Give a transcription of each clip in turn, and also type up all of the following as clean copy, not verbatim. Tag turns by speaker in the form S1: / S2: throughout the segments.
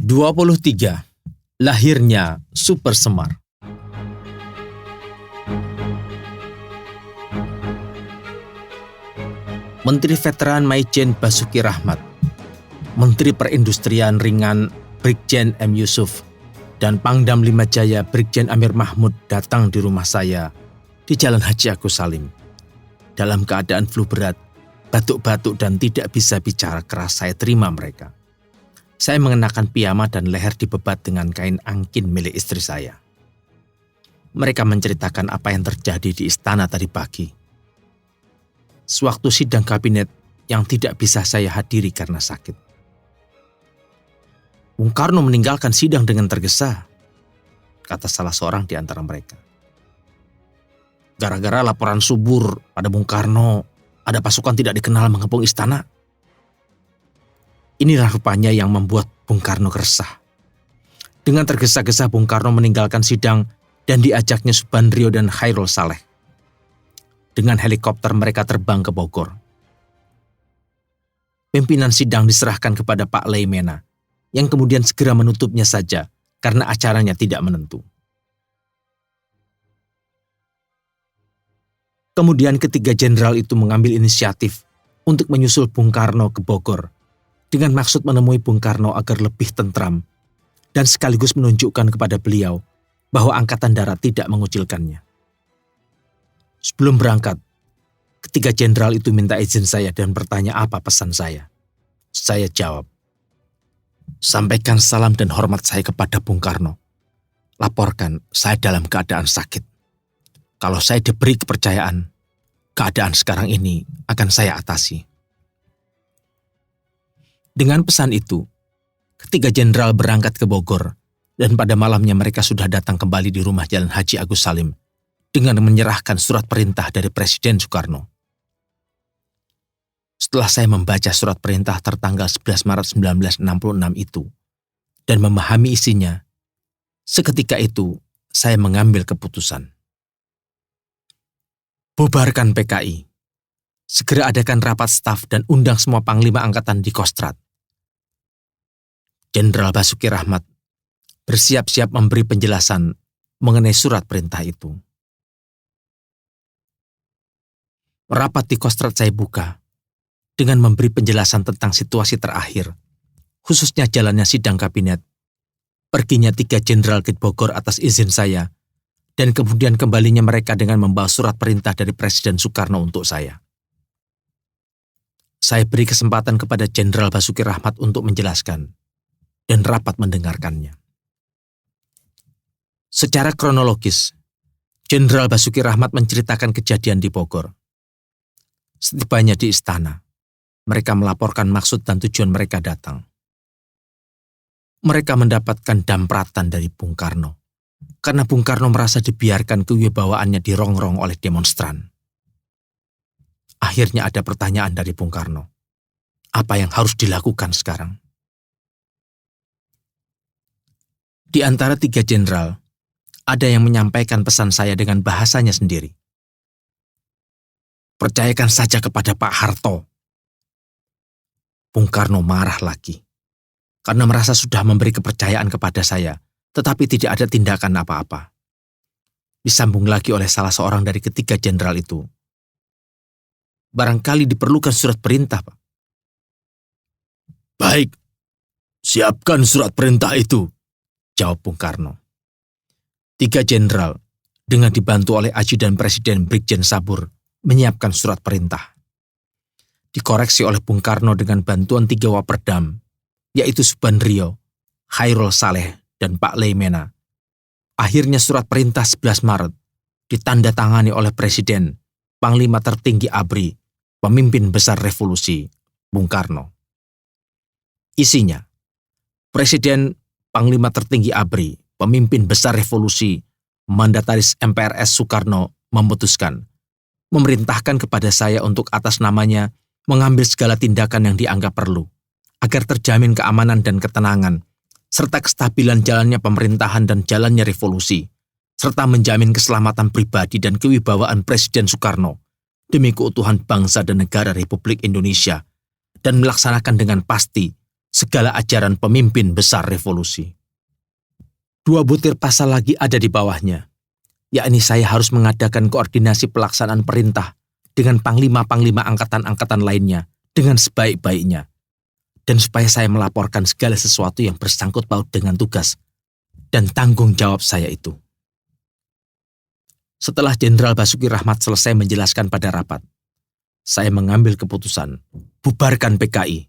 S1: 23. Lahirnya Super Semar. Menteri Veteran Maijen Basuki Rahmat, Menteri Perindustrian Ringan Brigjen M. Yusuf, dan Pangdam 5 Jaya Brigjen Amir Mahmud datang di rumah saya di Jalan Haji Agus Salim. Dalam keadaan flu berat, batuk-batuk dan tidak bisa bicara keras saya terima mereka. Saya mengenakan piyama dan leher dibebat dengan kain angkin milik istri saya. Mereka menceritakan apa yang terjadi di istana tadi pagi. Sewaktu sidang kabinet yang tidak bisa saya hadiri karena sakit. Bung Karno meninggalkan sidang dengan tergesa, kata salah seorang di antara mereka. Gara-gara laporan subur pada Bung Karno, ada pasukan tidak dikenal mengepung istana. Inilah rupanya yang membuat Bung Karno resah. Dengan tergesa-gesa Bung Karno meninggalkan sidang dan diajaknya Subandrio dan Khairul Saleh. Dengan helikopter mereka terbang ke Bogor. Pimpinan sidang diserahkan kepada Pak Leimena, yang kemudian segera menutupnya saja karena acaranya tidak menentu. Kemudian ketiga jenderal itu mengambil inisiatif untuk menyusul Bung Karno ke Bogor dengan maksud menemui Bung Karno agar lebih tentram dan sekaligus menunjukkan kepada beliau bahwa Angkatan Darat tidak mengucilkannya. Sebelum berangkat, ketiga jenderal itu minta izin saya dan bertanya apa pesan saya. Saya jawab, sampaikan salam dan hormat saya kepada Bung Karno. Laporkan saya dalam keadaan sakit. Kalau saya diberi kepercayaan, keadaan sekarang ini akan saya atasi. Dengan pesan itu, ketiga jenderal berangkat ke Bogor dan pada malamnya mereka sudah datang kembali di rumah Jalan Haji Agus Salim dengan menyerahkan surat perintah dari Presiden Soekarno. Setelah saya membaca surat perintah tertanggal 11 Maret 1966 itu dan memahami isinya, seketika itu saya mengambil keputusan. Bubarkan PKI. Segera adakan rapat staf dan undang semua panglima angkatan di Kostrad. Jenderal Basuki Rahmat bersiap-siap memberi penjelasan mengenai surat perintah itu. Rapat di Kostrad saya buka dengan memberi penjelasan tentang situasi terakhir, khususnya jalannya sidang kabinet, perginya tiga jenderal ke Bogor atas izin saya, dan kemudian kembalinya mereka dengan membawa surat perintah dari Presiden Soekarno untuk saya. Saya beri kesempatan kepada Jenderal Basuki Rahmat untuk menjelaskan, dan rapat mendengarkannya. Secara kronologis, Jenderal Basuki Rahmat menceritakan kejadian di Bogor. Setibanya di istana, mereka melaporkan maksud dan tujuan mereka datang. Mereka mendapatkan dampratan dari Bung Karno, karena Bung Karno merasa dibiarkan kewibawaannya dirongrong oleh demonstran. Akhirnya ada pertanyaan dari Bung Karno, apa yang harus dilakukan sekarang? Di antara tiga jenderal, ada yang menyampaikan pesan saya dengan bahasanya sendiri. Percayakan saja kepada Pak Harto. Bung Karno marah lagi, karena merasa sudah memberi kepercayaan kepada saya, tetapi tidak ada tindakan apa-apa. Disambung lagi oleh salah seorang dari ketiga jenderal itu. Barangkali diperlukan surat perintah, Pak. Baik, siapkan surat perintah itu, jawab Bung Karno. Tiga jenderal, dengan dibantu oleh Ajudan Presiden Brigjen Sabur, menyiapkan surat perintah. Dikoreksi oleh Bung Karno dengan bantuan tiga waperdam, yaitu Subandrio, Khairul Saleh, dan Pak Leimena. Akhirnya surat perintah 11 Maret ditandatangani oleh Presiden, Panglima Tertinggi ABRI, Pemimpin Besar Revolusi, Bung Karno. Isinya, Presiden, Panglima Tertinggi ABRI, Pemimpin Besar Revolusi, Mandataris MPRS Soekarno memutuskan, memerintahkan kepada saya untuk atas namanya mengambil segala tindakan yang dianggap perlu, agar terjamin keamanan dan ketenangan, serta kestabilan jalannya pemerintahan dan jalannya revolusi, serta menjamin keselamatan pribadi dan kewibawaan Presiden Soekarno demi keutuhan bangsa dan negara Republik Indonesia, dan melaksanakan dengan pasti segala ajaran pemimpin besar revolusi. 2 butir pasal lagi ada di bawahnya, yakni saya harus mengadakan koordinasi pelaksanaan perintah dengan panglima-panglima angkatan-angkatan lainnya dengan sebaik-baiknya, dan supaya saya melaporkan segala sesuatu yang bersangkut paut dengan tugas dan tanggung jawab saya itu. Setelah Jenderal Basuki Rahmat selesai menjelaskan pada rapat, saya mengambil keputusan bubarkan PKI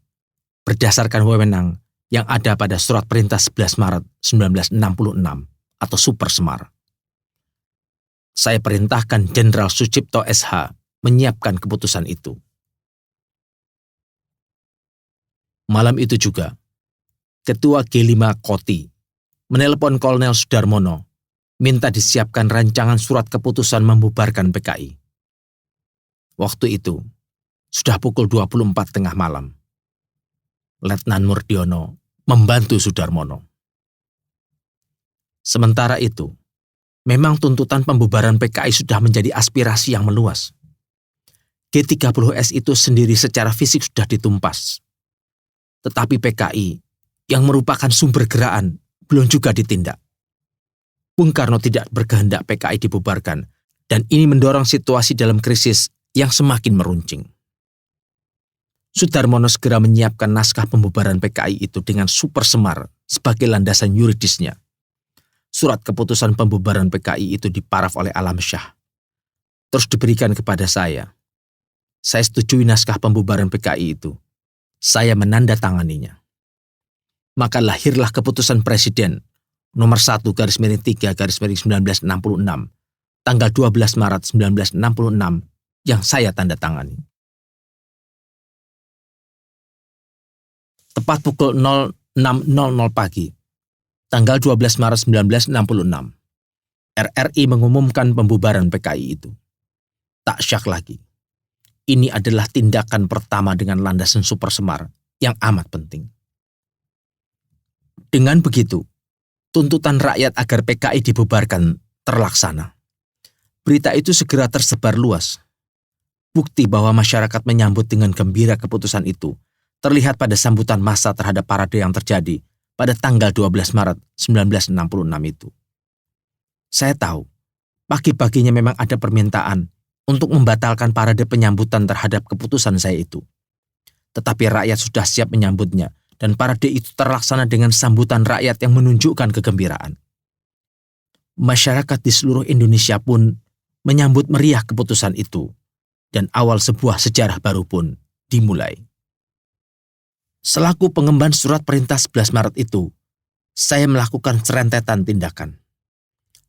S1: berdasarkan wewenang yang ada pada Surat Perintah 11 Maret 1966 atau Super Semar. Saya perintahkan Jenderal Sucipto SH menyiapkan keputusan itu. Malam itu juga, Ketua G5 Koti menelpon Kolonel Sudarmono minta disiapkan rancangan surat keputusan membubarkan PKI. Waktu itu, sudah pukul 24 tengah malam. Letnan Murdiono membantu Sudarmono. Sementara itu, memang tuntutan pembubaran PKI sudah menjadi aspirasi yang meluas. G30S itu sendiri secara fisik sudah ditumpas. Tetapi PKI, yang merupakan sumber gerakan, belum juga ditindak. Bung Karno tidak berkehendak PKI dibubarkan, dan ini mendorong situasi dalam krisis yang semakin meruncing. Sudarmono segera menyiapkan naskah pembubaran PKI itu dengan Super Semar sebagai landasan yuridisnya. Surat keputusan pembubaran PKI itu diparaf oleh Alam Syah, terus diberikan kepada saya. Saya setujui naskah pembubaran PKI itu. Saya menandatanganinya. Maka lahirlah keputusan Presiden nomor 1/3/1966 tanggal 12 Maret 1966 yang saya tandatangani. Tepat pukul 06.00 pagi, tanggal 12 Maret 1966, RRI mengumumkan pembubaran PKI itu. Tak syak lagi. Ini adalah tindakan pertama dengan landasan Super Semar yang amat penting. Dengan begitu, tuntutan rakyat agar PKI dibubarkan terlaksana. Berita itu segera tersebar luas. Bukti bahwa masyarakat menyambut dengan gembira keputusan itu terlihat pada sambutan massa terhadap parade yang terjadi pada tanggal 12 Maret 1966 itu. Saya tahu, pagi-paginya memang ada permintaan untuk membatalkan parade penyambutan terhadap keputusan saya itu. Tetapi rakyat sudah siap menyambutnya, dan parade itu terlaksana dengan sambutan rakyat yang menunjukkan kegembiraan. Masyarakat di seluruh Indonesia pun menyambut meriah keputusan itu, dan awal sebuah sejarah baru pun dimulai. Selaku pengemban surat perintah 11 Maret itu, saya melakukan serentetan tindakan.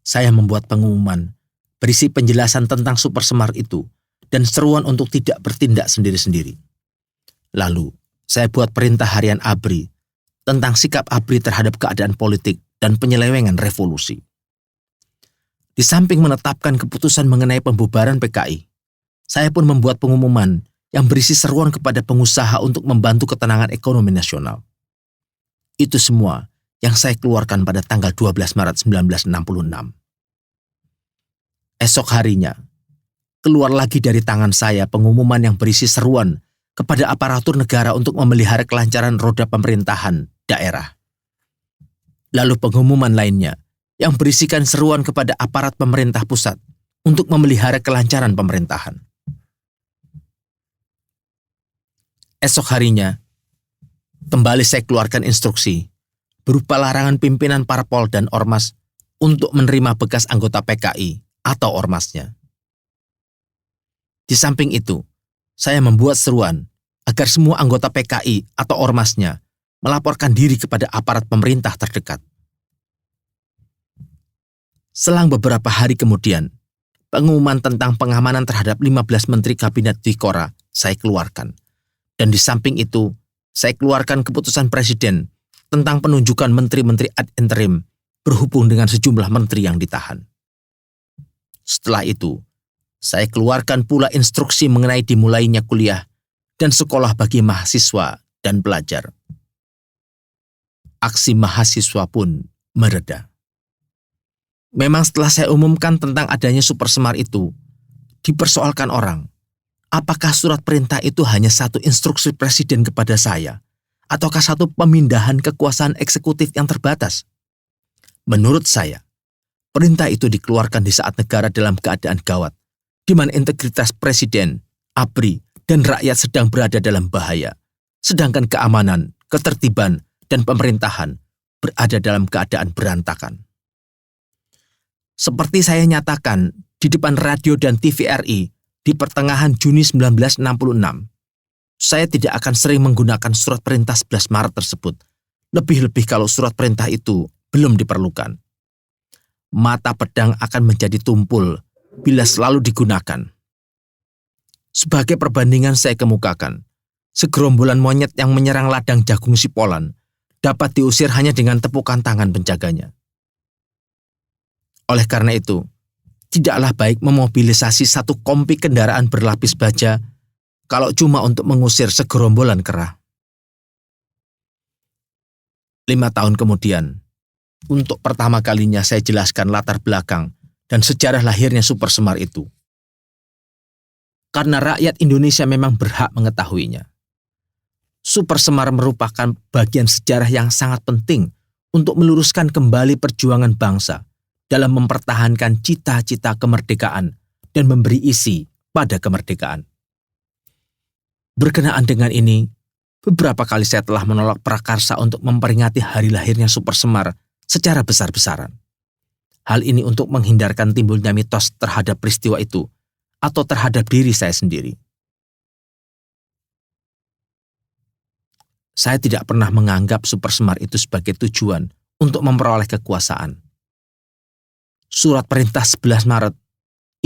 S1: Saya membuat pengumuman berisi penjelasan tentang Super Semar itu dan seruan untuk tidak bertindak sendiri-sendiri. Lalu, saya buat perintah harian ABRI tentang sikap ABRI terhadap keadaan politik dan penyelewengan revolusi. Di samping menetapkan keputusan mengenai pembubaran PKI, saya pun membuat pengumuman yang berisi seruan kepada pengusaha untuk membantu ketenangan ekonomi nasional. Itu semua yang saya keluarkan pada tanggal 12 Maret 1966. Esok harinya, keluar lagi dari tangan saya pengumuman yang berisi seruan kepada aparatur negara untuk memelihara kelancaran roda pemerintahan daerah. Lalu pengumuman lainnya yang berisikan seruan kepada aparat pemerintah pusat untuk memelihara kelancaran pemerintahan. Esok harinya, kembali saya keluarkan instruksi berupa larangan pimpinan parpol dan ormas untuk menerima bekas anggota PKI atau ormasnya. Di samping itu, saya membuat seruan agar semua anggota PKI atau ormasnya melaporkan diri kepada aparat pemerintah terdekat. Selang beberapa hari kemudian, pengumuman tentang pengamanan terhadap 15 Menteri Kabinet Dwikora saya keluarkan. Dan di samping itu, saya keluarkan keputusan Presiden tentang penunjukan menteri-menteri ad interim berhubung dengan sejumlah menteri yang ditahan. Setelah itu, saya keluarkan pula instruksi mengenai dimulainya kuliah dan sekolah bagi mahasiswa dan pelajar. Aksi mahasiswa pun mereda. Memang setelah saya umumkan tentang adanya Super Semar itu, dipersoalkan orang, apakah surat perintah itu hanya satu instruksi presiden kepada saya, Ataukah satu pemindahan kekuasaan eksekutif yang terbatas? Menurut saya, perintah itu dikeluarkan di saat negara dalam keadaan gawat, di mana integritas presiden, ABRI, dan rakyat sedang berada dalam bahaya, sedangkan keamanan, ketertiban, dan pemerintahan berada dalam keadaan berantakan. Seperti saya nyatakan di depan radio dan TVRI di pertengahan Juni 1966, saya tidak akan sering menggunakan surat perintah 11 Maret tersebut, lebih-lebih kalau surat perintah itu belum diperlukan. Mata pedang akan menjadi tumpul bila selalu digunakan. Sebagai perbandingan saya kemukakan, segerombolan monyet yang menyerang ladang jagung sipolan dapat diusir hanya dengan tepukan tangan penjaganya. Oleh karena itu, tidaklah baik memobilisasi satu kompi kendaraan berlapis baja kalau cuma untuk mengusir segerombolan kera. 5 tahun kemudian, untuk pertama kalinya saya jelaskan latar belakang dan sejarah lahirnya Super Semar itu. Karena rakyat Indonesia memang berhak mengetahuinya. Super Semar merupakan bagian sejarah yang sangat penting untuk meluruskan kembali perjuangan bangsa dalam mempertahankan cita-cita kemerdekaan dan memberi isi pada kemerdekaan. Berkenaan dengan ini, beberapa kali saya telah menolak prakarsa untuk memperingati hari lahirnya Super Semar secara besar-besaran. Hal ini untuk menghindarkan timbulnya mitos terhadap peristiwa itu atau terhadap diri saya sendiri. Saya tidak pernah menganggap Super Semar itu sebagai tujuan untuk memperoleh kekuasaan. Surat perintah 11 Maret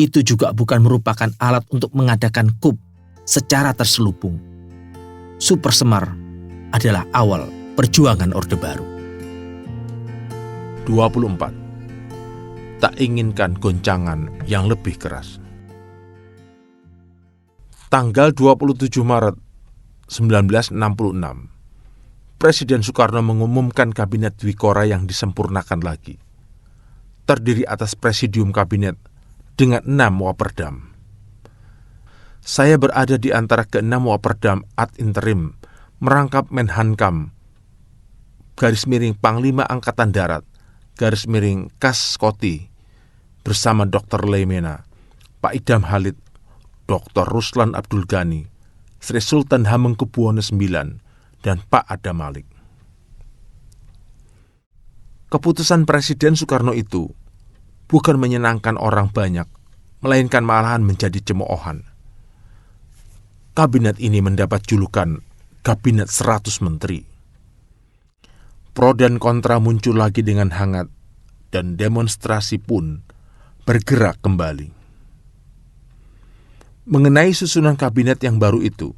S1: itu juga bukan merupakan alat untuk mengadakan coup secara terselubung. Super Semar adalah awal perjuangan Orde Baru.
S2: 24. Tak inginkan goncangan yang lebih keras. Tanggal 27 Maret 1966, Presiden Soekarno mengumumkan Kabinet Dwikora yang disempurnakan lagi. Terdiri atas Presidium Kabinet dengan 6 Waperdam. Saya berada di antara ke-6 Waperdam ad interim, merangkap Menhankam, _ Panglima Angkatan Darat, _ Kas Koti, bersama Dr. Leimena, Pak Idam Halid, Dr. Ruslan Abdul Ghani, Sri Sultan Hamengkubuwono IX, dan Pak Adam Malik. Keputusan Presiden Soekarno itu bukan menyenangkan orang banyak, melainkan malahan menjadi cemoohan. Kabinet ini mendapat julukan Kabinet 100 Menteri. Pro dan kontra muncul lagi dengan hangat, dan demonstrasi pun bergerak kembali. Mengenai susunan kabinet yang baru itu,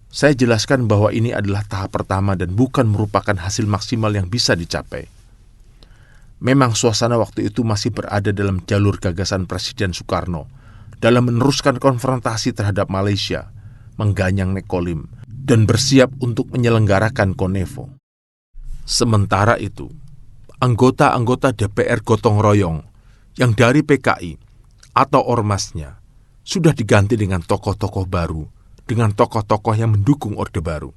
S2: saya jelaskan bahwa ini adalah tahap pertama dan bukan merupakan hasil maksimal yang bisa dicapai. Memang suasana waktu itu masih berada dalam jalur gagasan Presiden Soekarno dalam meneruskan konfrontasi terhadap Malaysia, mengganyang Nekolim, dan bersiap untuk menyelenggarakan Konevo. Sementara itu, anggota-anggota DPR gotong royong yang dari PKI atau ormasnya sudah diganti dengan tokoh-tokoh baru, dengan tokoh-tokoh yang mendukung Orde Baru.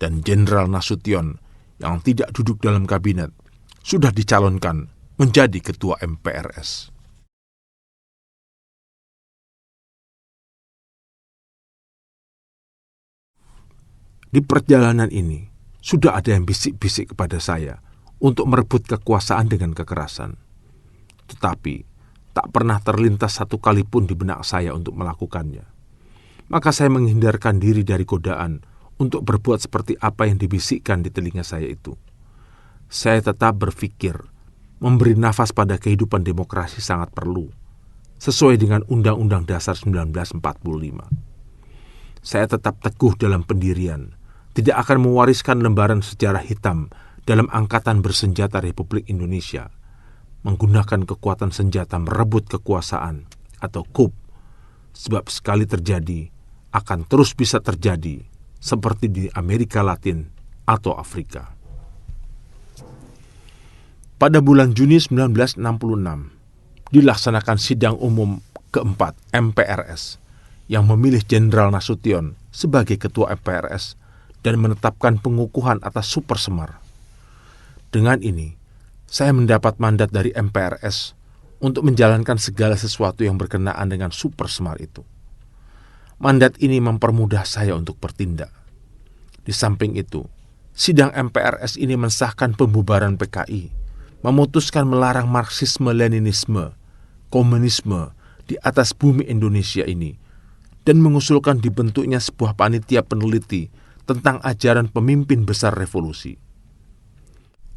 S2: Dan Jenderal Nasution yang tidak duduk dalam kabinet sudah dicalonkan menjadi ketua MPRS. Di perjalanan ini, sudah ada yang bisik-bisik kepada saya untuk merebut kekuasaan dengan kekerasan. Tetapi, tak pernah terlintas satu kali pun di benak saya untuk melakukannya. Maka saya menghindarkan diri dari godaan untuk berbuat seperti apa yang dibisikkan di telinga saya itu. Saya tetap berpikir, memberi nafas pada kehidupan demokrasi sangat perlu, sesuai dengan Undang-Undang Dasar 1945. Saya tetap teguh dalam pendirian, tidak akan mewariskan lembaran sejarah hitam dalam Angkatan Bersenjata Republik Indonesia, menggunakan kekuatan senjata merebut kekuasaan atau coup, sebab sekali terjadi, akan terus bisa terjadi, seperti di Amerika Latin atau Afrika. Pada bulan Juni 1966, dilaksanakan sidang umum keempat MPRS yang memilih Jenderal Nasution sebagai Ketua MPRS dan menetapkan pengukuhan atas Super Semar. Dengan ini, saya mendapat mandat dari MPRS untuk menjalankan segala sesuatu yang berkenaan dengan Super Semar itu. Mandat ini mempermudah saya untuk bertindak. Di samping itu, sidang MPRS ini mensahkan pembubaran PKI, memutuskan melarang Marxisme-Leninisme, komunisme di atas bumi Indonesia ini, dan mengusulkan dibentuknya sebuah panitia peneliti tentang ajaran pemimpin besar revolusi.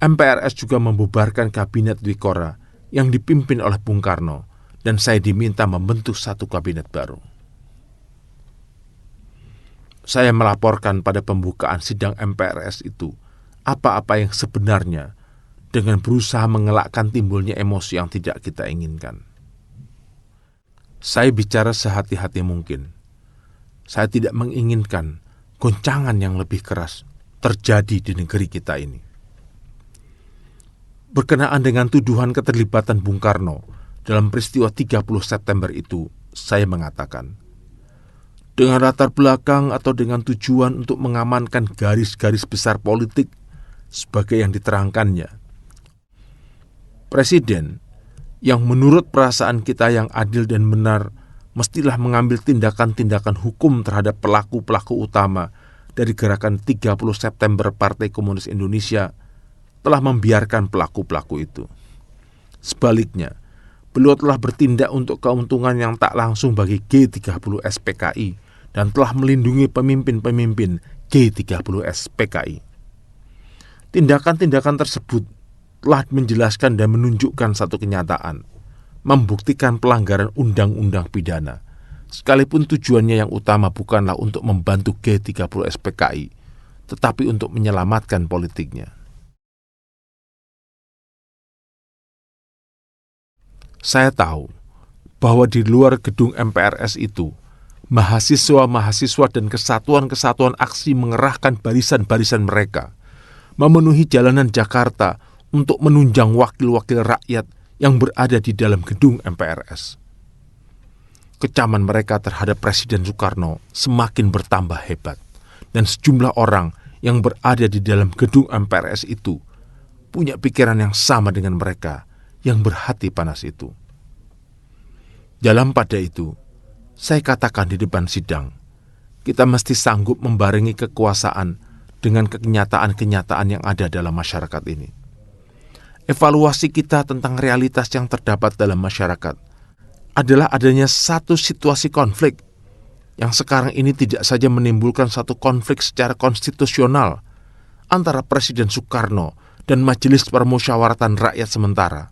S2: MPRS juga membubarkan Kabinet Dwikora yang dipimpin oleh Bung Karno, dan saya diminta membentuk satu kabinet baru. Saya melaporkan pada pembukaan sidang MPRS itu apa-apa yang sebenarnya dengan berusaha mengelakkan timbulnya emosi yang tidak kita inginkan. Saya bicara sehati-hati mungkin. Saya tidak menginginkan goncangan yang lebih keras terjadi di negeri kita ini. Berkenaan dengan tuduhan keterlibatan Bung Karno dalam peristiwa 30 September itu, saya mengatakan, dengan latar belakang atau dengan tujuan untuk mengamankan garis-garis besar politik sebagai yang diterangkannya, Presiden yang menurut perasaan kita yang adil dan benar mestilah mengambil tindakan-tindakan hukum terhadap pelaku-pelaku utama dari gerakan 30 September Partai Komunis Indonesia, telah membiarkan pelaku-pelaku itu. Sebaliknya, beliau telah bertindak untuk keuntungan yang tak langsung bagi G30S PKI dan telah melindungi pemimpin-pemimpin G30S PKI. Tindakan-tindakan tersebut telah menjelaskan dan menunjukkan satu kenyataan, membuktikan pelanggaran undang-undang pidana, sekalipun tujuannya yang utama bukanlah untuk membantu G30S PKI, tetapi untuk menyelamatkan politiknya. Saya tahu bahwa di luar gedung MPRS itu, mahasiswa-mahasiswa dan kesatuan-kesatuan aksi mengerahkan barisan-barisan mereka, memenuhi jalanan Jakarta untuk menunjang wakil-wakil rakyat yang berada di dalam gedung MPRS. Kecaman mereka terhadap Presiden Soekarno semakin bertambah hebat, dan sejumlah orang yang berada di dalam gedung MPRS itu punya pikiran yang sama dengan mereka yang berhati panas itu. Dalam pada itu, saya katakan di depan sidang, kita mesti sanggup membarengi kekuasaan dengan kenyataan-kenyataan yang ada dalam masyarakat ini. Evaluasi kita tentang realitas yang terdapat dalam masyarakat adalah adanya satu situasi konflik yang sekarang ini tidak saja menimbulkan satu konflik secara konstitusional antara Presiden Soekarno dan Majelis Permusyawaratan Rakyat sementara,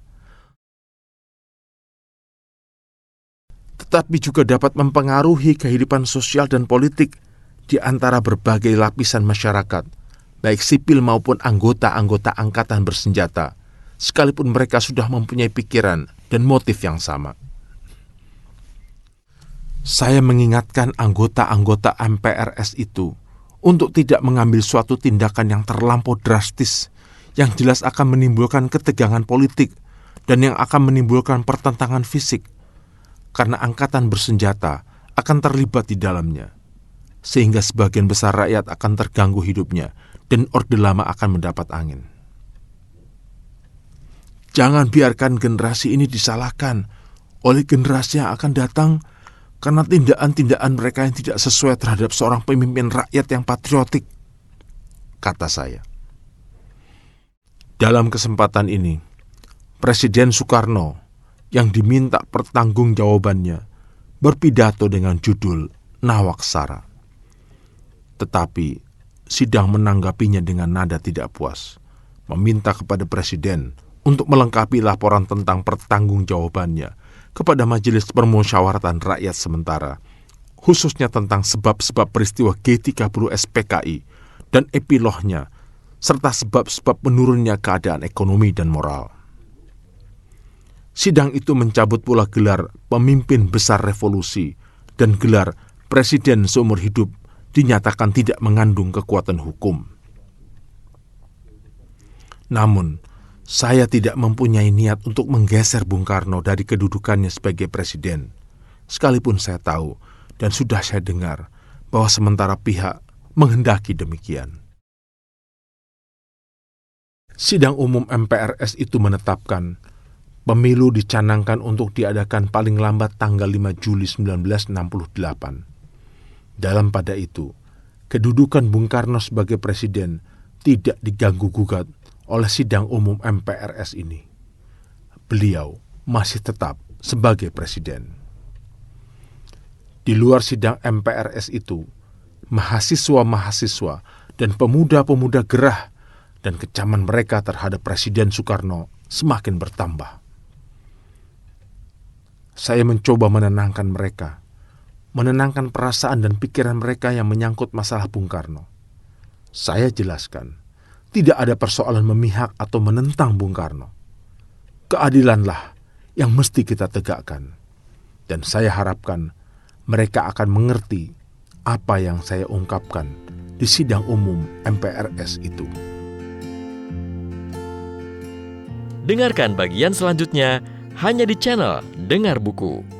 S2: tetapi juga dapat mempengaruhi kehidupan sosial dan politik di antara berbagai lapisan masyarakat, baik sipil maupun anggota-anggota angkatan bersenjata, sekalipun mereka sudah mempunyai pikiran dan motif yang sama. Saya mengingatkan anggota-anggota MPRS itu untuk tidak mengambil suatu tindakan yang terlampau drastis, yang jelas akan menimbulkan ketegangan politik dan yang akan menimbulkan pertentangan fisik, karena angkatan bersenjata akan terlibat di dalamnya, sehingga sebagian besar rakyat akan terganggu hidupnya dan Orde Lama akan mendapat angin. Jangan biarkan generasi ini disalahkan oleh generasi yang akan datang karena tindakan-tindakan mereka yang tidak sesuai terhadap seorang pemimpin rakyat yang patriotik, kata saya. Dalam kesempatan ini, Presiden Soekarno yang diminta pertanggungjawabannya berpidato dengan judul Nawaksara. Tetapi sidang menanggapinya dengan nada tidak puas, meminta kepada Presiden untuk melengkapi laporan tentang pertanggungjawabannya kepada Majelis Permusyawaratan Rakyat sementara, khususnya tentang sebab-sebab peristiwa G30S PKI dan epilognya, serta sebab-sebab menurunnya keadaan ekonomi dan moral. Sidang itu mencabut pula gelar pemimpin besar revolusi dan gelar presiden seumur hidup dinyatakan tidak mengandung kekuatan hukum. Namun, saya tidak mempunyai niat untuk menggeser Bung Karno dari kedudukannya sebagai presiden, sekalipun saya tahu dan sudah saya dengar bahwa sementara pihak menghendaki demikian. Sidang umum MPRS itu menetapkan pemilu dicanangkan untuk diadakan paling lambat tanggal 5 Juli 1968. Dalam pada itu, kedudukan Bung Karno sebagai presiden tidak diganggu-gugat oleh sidang umum MPRS ini. Beliau masih tetap sebagai presiden. Di luar sidang MPRS itu, mahasiswa-mahasiswa dan pemuda-pemuda gerah dan kecaman mereka terhadap Presiden Soekarno semakin bertambah. Saya mencoba menenangkan mereka, menenangkan perasaan dan pikiran mereka yang menyangkut masalah Bung Karno. Saya jelaskan, tidak ada persoalan memihak atau menentang Bung Karno. Keadilanlah yang mesti kita tegakkan. Dan saya harapkan mereka akan mengerti apa yang saya ungkapkan di sidang umum MPRS itu.
S3: Dengarkan bagian selanjutnya hanya di channel Dengar Buku.